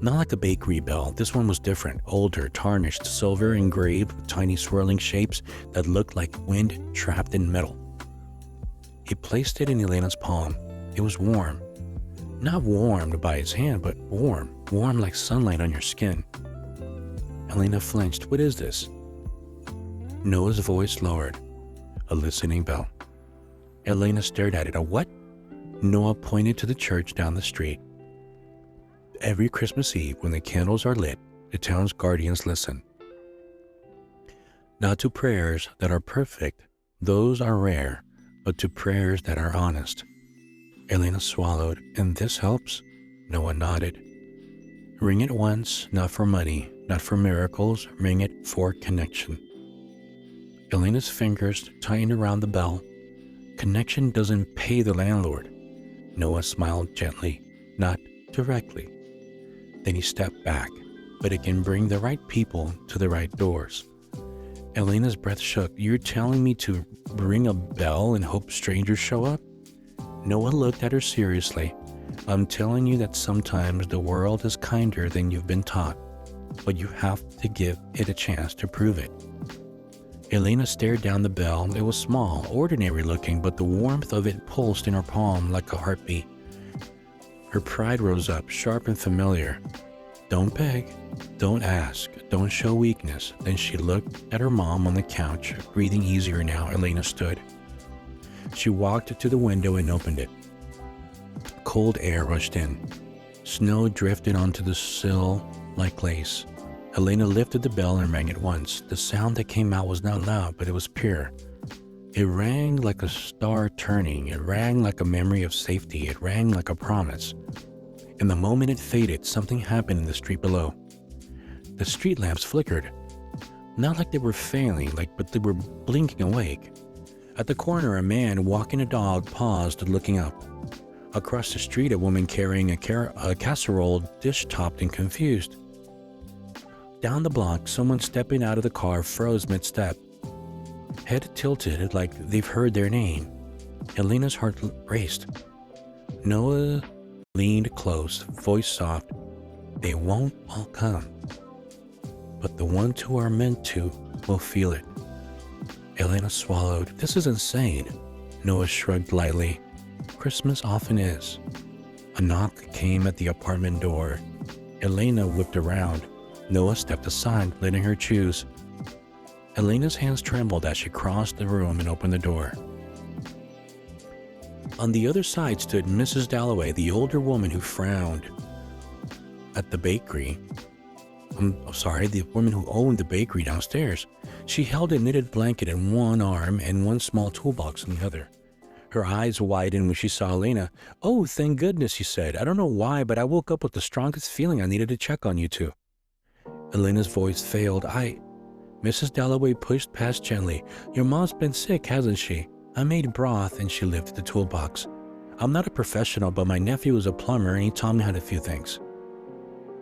Not like a bakery bell, this one was different, older, tarnished, silver engraved with tiny swirling shapes that looked like wind trapped in metal. He placed it in Elena's palm. It was warm. Not warmed by his hand, but warm like sunlight on your skin. Elena flinched. "What is this?" Noah's voice lowered. "A listening bell." Elena stared at it. "A what?" Noah pointed to the church down the street. "Every Christmas Eve, when the candles are lit, the town's guardians listen. Not to prayers that are perfect, those are rare, but to prayers that are honest." Elena swallowed. "And this helps?" Noah nodded. "Ring it once, not for money, not for miracles, ring it for connection." Elena's fingers tightened around the bell. "Connection doesn't pay the landlord." Noah smiled gently, "Not directly." Then he stepped back, "But it can bring the right people to the right doors." Elena's breath shook. "You're telling me to ring a bell and hope strangers show up?" Noah looked at her seriously. "I'm telling you that sometimes the world is kinder than you've been taught, but you have to give it a chance to prove it." Elena stared down the bell. It was small, ordinary looking, but the warmth of it pulsed in her palm like a heartbeat. Her pride rose up, sharp and familiar. "Don't beg. Don't ask. Don't show weakness." Then she looked at her mom on the couch, breathing easier now. Elena stood. She walked to the window and opened it. Cold air rushed in. Snow drifted onto the sill like lace. Elena lifted the bell and rang it once. The sound that came out was not loud, but it was pure. It rang like a star turning. It rang like a memory of safety. It rang like a promise. And the moment it faded, something happened in the street below. The street lamps flickered. Not like they were failing, but they were blinking awake. At the corner, a man walking a dog paused, looking up. Across the street, a woman carrying a casserole, dish-topped and confused. Down the block, someone stepping out of the car froze mid-step. Head tilted like they've heard their name. Elena's heart raced. Noah leaned close, voice soft. "They won't all come, but the ones who are meant to will feel it." Elena swallowed. "This is insane." Noah shrugged lightly. "Christmas often is." A knock came at the apartment door. Elena whipped around. Noah stepped aside, letting her choose. Elena's hands trembled as she crossed the room and opened the door. On the other side stood Mrs. Dalloway, the older woman who frowned at the bakery. The woman who owned the bakery downstairs. She held a knitted blanket in one arm and one small toolbox in the other. Her eyes widened when she saw Elena. "Oh, thank goodness," she said. "I don't know why, but I woke up with the strongest feeling I needed to check on you two." Elena's voice failed. Mrs. Dalloway pushed past gently. "Your mom's been sick, hasn't she? I made broth," and she lifted the toolbox. "I'm not a professional, but my nephew is a plumber and he taught me how to few things."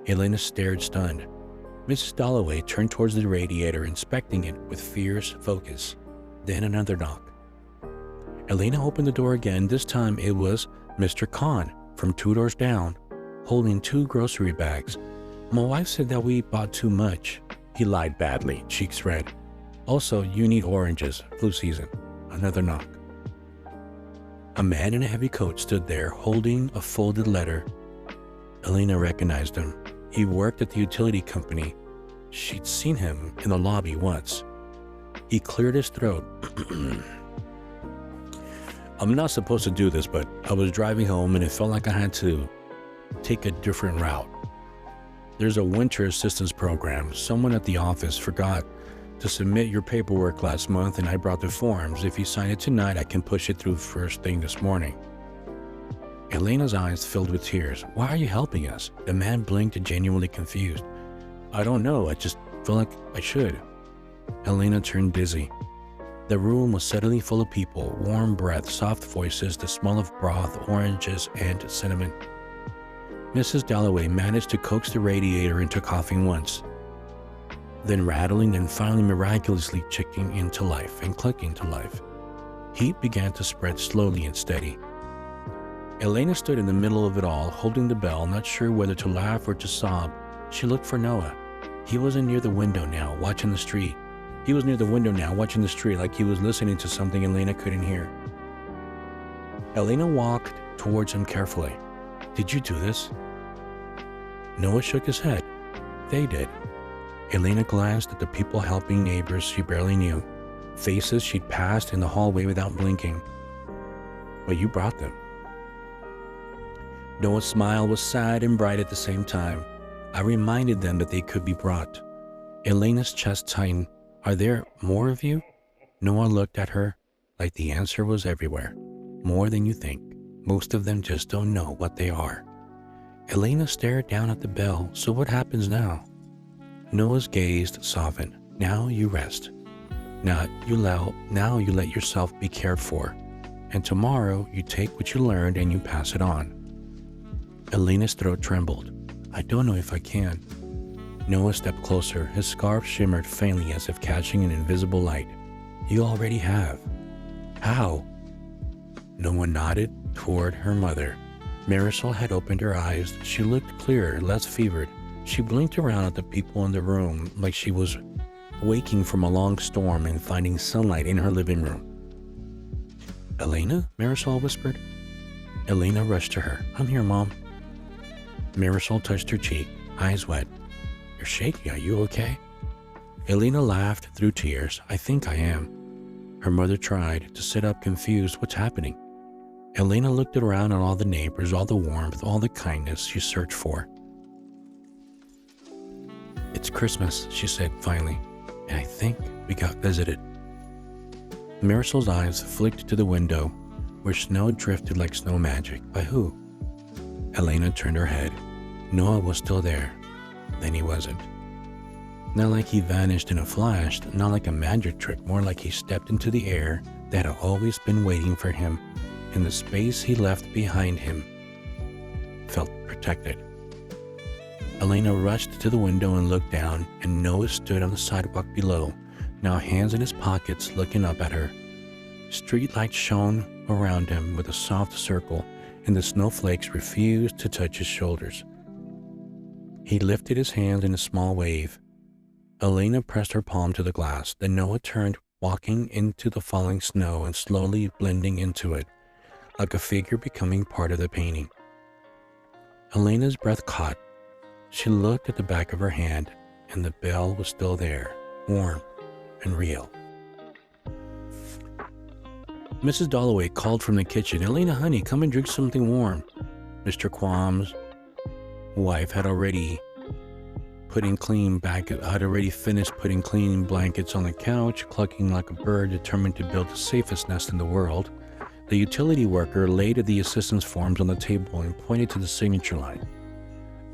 Elena stared stunned. Mrs. Dalloway turned towards the radiator, inspecting it with fierce focus. Then another knock. Elena opened the door again. This time it was Mr. Kahn from 2 doors down, holding 2 grocery bags. "My wife said that we bought too much." He lied badly, cheeks red. "Also, you need oranges, flu season." Another knock. A man in a heavy coat stood there, holding a folded letter. Elena recognized him. He worked at the utility company. She'd seen him in the lobby once. He cleared his throat. "I'm not supposed to do this, but I was driving home and it felt like I had to take a different route. There's a winter assistance program. Someone at the office forgot to submit your paperwork last month and I brought the forms. If you sign it tonight, I can push it through first thing this morning." Elena's eyes filled with tears. "Why are you helping us?" The man blinked, genuinely confused. "I don't know. I just feel like I should." Elena turned dizzy. The room was suddenly full of people, warm breath, soft voices, the smell of broth, oranges, and cinnamon. Mrs. Dalloway managed to coax the radiator into coughing once, then rattling, and finally miraculously kicking into life and clicking to life. Heat began to spread slowly and steady. Elena stood in the middle of it all, holding the bell, not sure whether to laugh or to sob. She looked for Noah. He wasn't near the window now, watching the street. Like he was listening to something Elena couldn't hear. Elena walked towards him carefully. "Did you do this?" Noah shook his head. "They did." Elena glanced at the people helping neighbors she barely knew, faces she'd passed in the hallway without blinking. "But you brought them." Noah's smile was sad and bright at the same time. "I reminded them that they could be brought." Elena's chest tightened. "Are there more of you?" Noah looked at her like the answer was everywhere. "More than you think. Most of them just don't know what they are." Elena stared down at the bell. "So what happens now?" Noah's gaze softened. "Now you rest. Now you let yourself be cared for. And tomorrow you take what you learned and you pass it on." Elena's throat trembled. "I don't know if I can." Noah stepped closer. His scarf shimmered faintly as if catching an invisible light. "You already have." "How?" Noah nodded toward her mother. Marisol had opened her eyes. She looked clearer, less fevered. She blinked around at the people in the room like she was waking from a long storm and finding sunlight in her living room. "Elena?" Marisol whispered. Elena rushed to her. "I'm here, Mom." Marisol touched her cheek, eyes wet. "You're shaky. Are you okay?" Elena laughed through tears. "I think I am." Her mother tried to sit up, confused. "What's happening?" Elena looked around at all the neighbors, all the warmth, all the kindness she searched for. "It's Christmas," she said finally, "and I think we got visited." Marisol's eyes flicked to the window, where snow drifted like snow magic. "By who?" Elena turned her head. Noah was still there. Then he wasn't. Not like he vanished in a flash, not like a magic trick, more like he stepped into the air that had always been waiting for him, and the space he left behind him felt protected. Elena rushed to the window and looked down, and Noah stood on the sidewalk below, now hands in his pockets, looking up at her. Streetlights shone around him with a soft circle, and the snowflakes refused to touch his shoulders. He lifted his hand in a small wave. Elena pressed her palm to the glass. Then Noah turned, walking into the falling snow and slowly blending into it, like a figure becoming part of the painting. Elena's breath caught. She looked at the back of her hand, and the bell was still there, warm and real. Mrs. Dalloway called from the kitchen, "Elena, honey, come and drink something warm." Mr. Quam's wife had already finished putting clean blankets on the couch, clucking like a bird determined to build the safest nest in the world. The utility worker laid the assistance forms on the table and pointed to the signature line.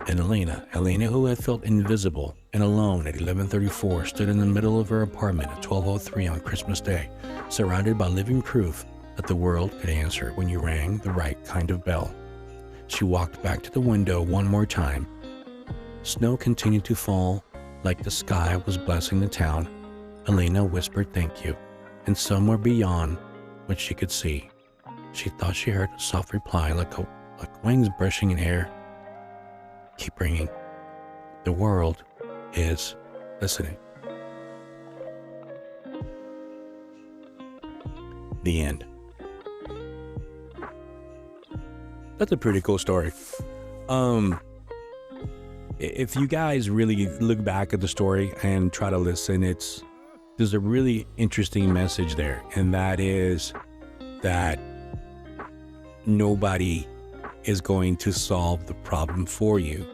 And Elena, who had felt invisible and alone at 11:34, stood in the middle of her apartment at 12:03 on Christmas Day, surrounded by living proof that the world could answer when you rang the right kind of bell. She walked back to the window one more time. Snow continued to fall like the sky was blessing the town. Elena whispered thank you, and somewhere beyond what she could see, she thought she heard a soft reply like wings brushing in air. Keep ringing. The world is listening. The end. That's a pretty cool story. If you guys really look back at the story and try to listen, there's a really interesting message there, and that is that nobody is going to solve the problem for you.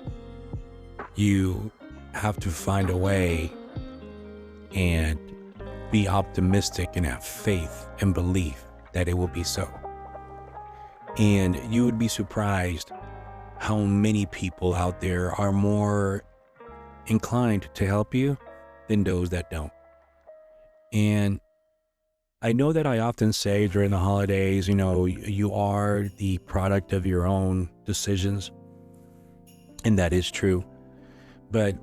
You have to find a way and be optimistic and have faith and belief that it will be so. And you would be surprised how many people out there are more inclined to help you than those that don't. And I know that I often say during the holidays, you are the product of your own decisions, and that is true. But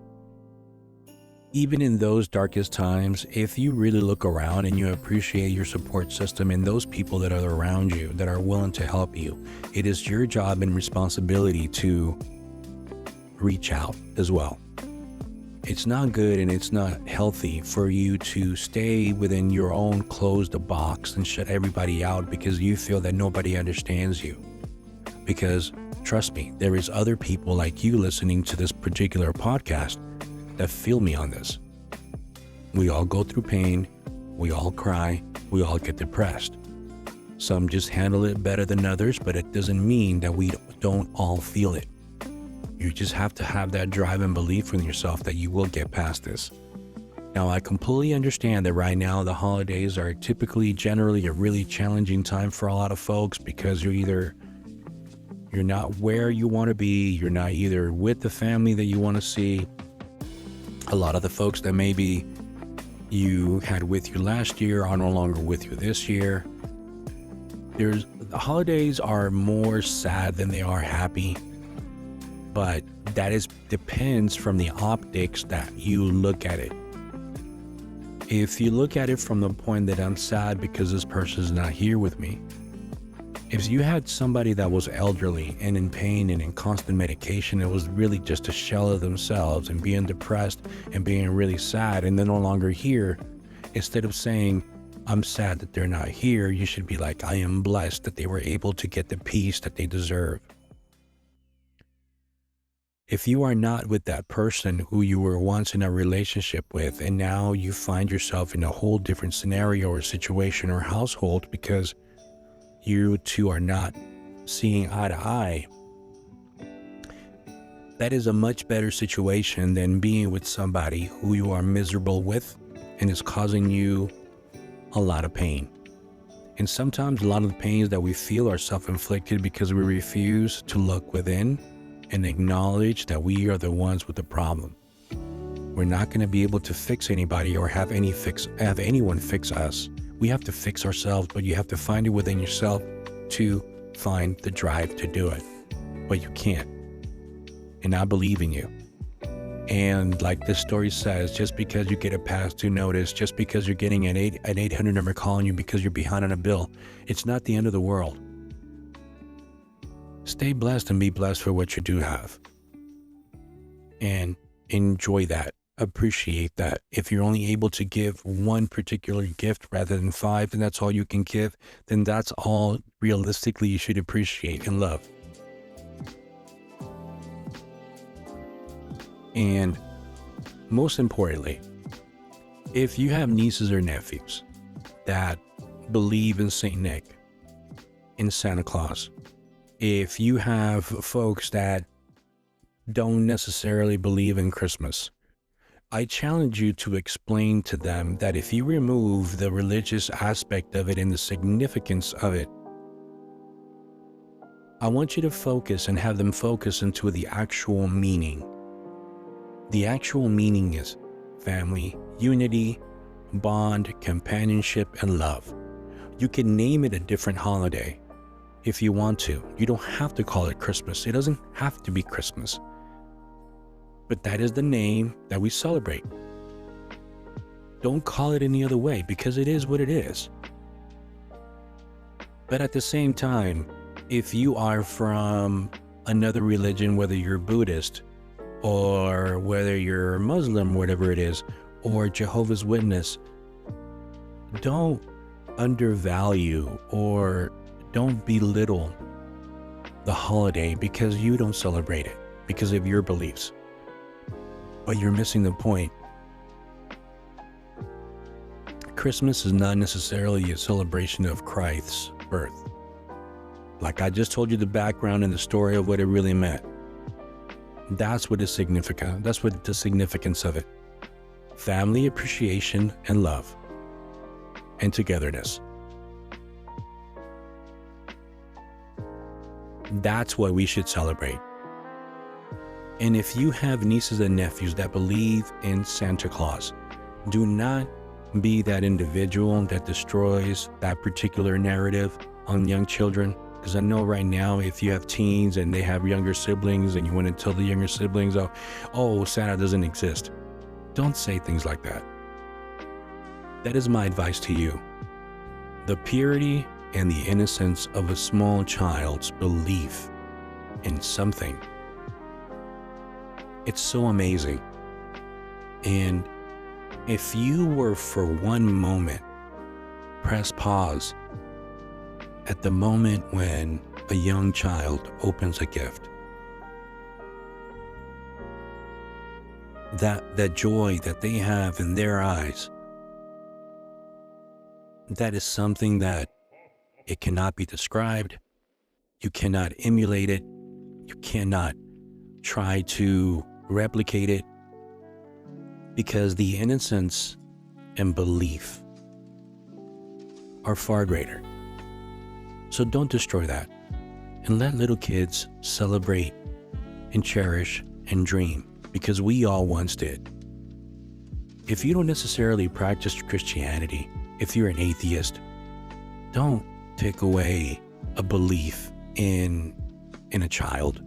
even in those darkest times, if you really look around and you appreciate your support system and those people that are around you that are willing to help you, it is your job and responsibility to reach out as well. It's not good and it's not healthy for you to stay within your own closed box and shut everybody out because you feel that nobody understands you. Because trust me, there is other people like you listening to this particular podcast that feel me on this. We all go through pain, we all cry, we all get depressed. Some just handle it better than others, but it doesn't mean that we don't all feel it. You just have to have that drive and belief in yourself that you will get past this. Now, I completely understand that right now the holidays are generally a really challenging time for a lot of folks because you're not where you want to be, you're not either with the family that you want to see. A lot of the folks that maybe you had with you last year are no longer with you this year. The holidays are more sad than they are happy, but that depends from the optics that you look at it. If you look at it from the point that I'm sad because this person is not here with me, if you had somebody that was elderly and in pain and in constant medication, it was really just a shell of themselves and being depressed and being really sad and they're no longer here, instead of saying, I'm sad that they're not here, you should be like, I am blessed that they were able to get the peace that they deserve. If you are not with that person who you were once in a relationship with, and now you find yourself in a whole different scenario or situation or household because you two are not seeing eye to eye, that is a much better situation than being with somebody who you are miserable with and is causing you a lot of pain. And sometimes a lot of the pains that we feel are self-inflicted because we refuse to look within and acknowledge that we are the ones with the problem. We're not going to be able to fix anybody or have anyone fix us. We have to fix ourselves, but you have to find it within yourself to find the drive to do it. But you can't. And I believe in you. And like this story says, just because you get a pass to notice, just because you're getting an 800 number calling you because you're behind on a bill, it's not the end of the world. Stay blessed and be blessed for what you do have. And enjoy that. Appreciate that. If you're only able to give one particular gift rather than 5, and that's all you can give, then that's all realistically you should appreciate and love. And most importantly, if you have nieces or nephews that believe in Saint Nick, in Santa Claus, if you have folks that don't necessarily believe in Christmas, I challenge you to explain to them that if you remove the religious aspect of it and the significance of it, I want you to focus and have them focus into the actual meaning. The actual meaning is family, unity, bond, companionship, and love. You can name it a different holiday if you want to. You don't have to call it Christmas. It doesn't have to be Christmas. But that is the name that we celebrate. Don't call it any other way, because it is what it is. But at the same time, if you are from another religion, whether you're Buddhist or whether you're Muslim, whatever it is, or Jehovah's Witness, don't undervalue or don't belittle the holiday because you don't celebrate it, because of your beliefs. But you're missing the point. Christmas is not necessarily a celebration of Christ's birth. Like I just told you the background and the story of what it really meant. That's what is significant. That's what the significance of it. Family appreciation and love and togetherness. That's what we should celebrate. And if you have nieces and nephews that believe in Santa Claus, do not be that individual that destroys that particular narrative on young children. Because I know right now, if you have teens and they have younger siblings and you want to tell the younger siblings, oh, Santa doesn't exist. Don't say things like that. That is my advice to you. The purity and the innocence of a small child's belief in something. It's so amazing. And if you were for one moment, press pause at the moment when a young child opens a gift, that joy that they have in their eyes, that is something that it cannot be described. You cannot emulate it. You cannot try to replicate it, because the innocence and belief are far greater. So don't destroy that, and let little kids celebrate and cherish and dream, because we all once did. If you don't necessarily practice Christianity, if you're an atheist, don't take away a belief in a child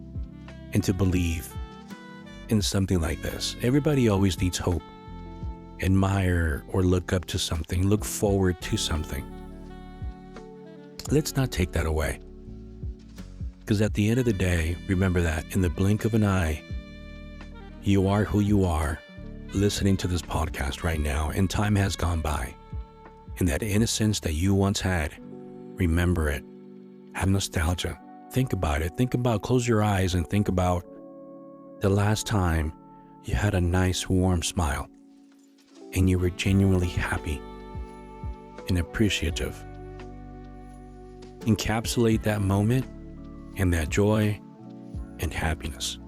and to believe in something like this. Everybody always needs hope. Admire or look up to something, look forward to something. Let's not take that away. Because at the end of the day, remember that in the blink of an eye, you are who you are listening to this podcast right now, and time has gone by. And that innocence that you once had, remember it. Have nostalgia. Think about it. Close your eyes and think about the last time you had a nice warm smile and you were genuinely happy and appreciative. Encapsulate that moment and that joy and happiness.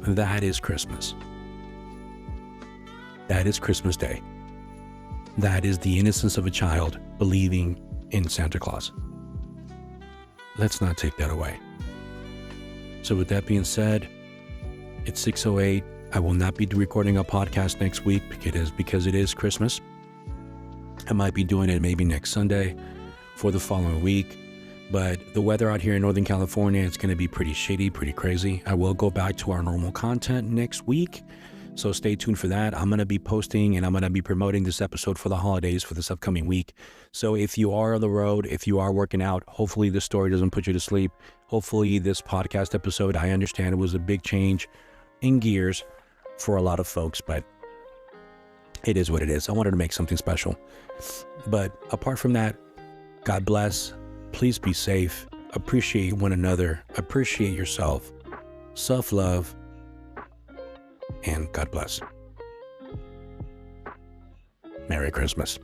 That is Christmas. That is Christmas Day. That is the innocence of a child believing in Santa Claus. Let's not take that away. So with that being said, it's 6:08. I will not be recording a podcast next week because it is Christmas. I might be doing it maybe next Sunday for the following week. But the weather out here in Northern California, it's going to be pretty shitty, pretty crazy. I will go back to our normal content next week. So stay tuned for that. I'm going to be posting and I'm going to be promoting this episode for the holidays for this upcoming week. So if you are on the road, if you are working out, hopefully this story doesn't put you to sleep. Hopefully this podcast episode, I understand it was a big change in gears for a lot of folks, but it is what it is. I wanted to make something special. But apart from that, God bless. Please be safe. Appreciate one another. Appreciate yourself. Self-love. And God bless. Merry Christmas.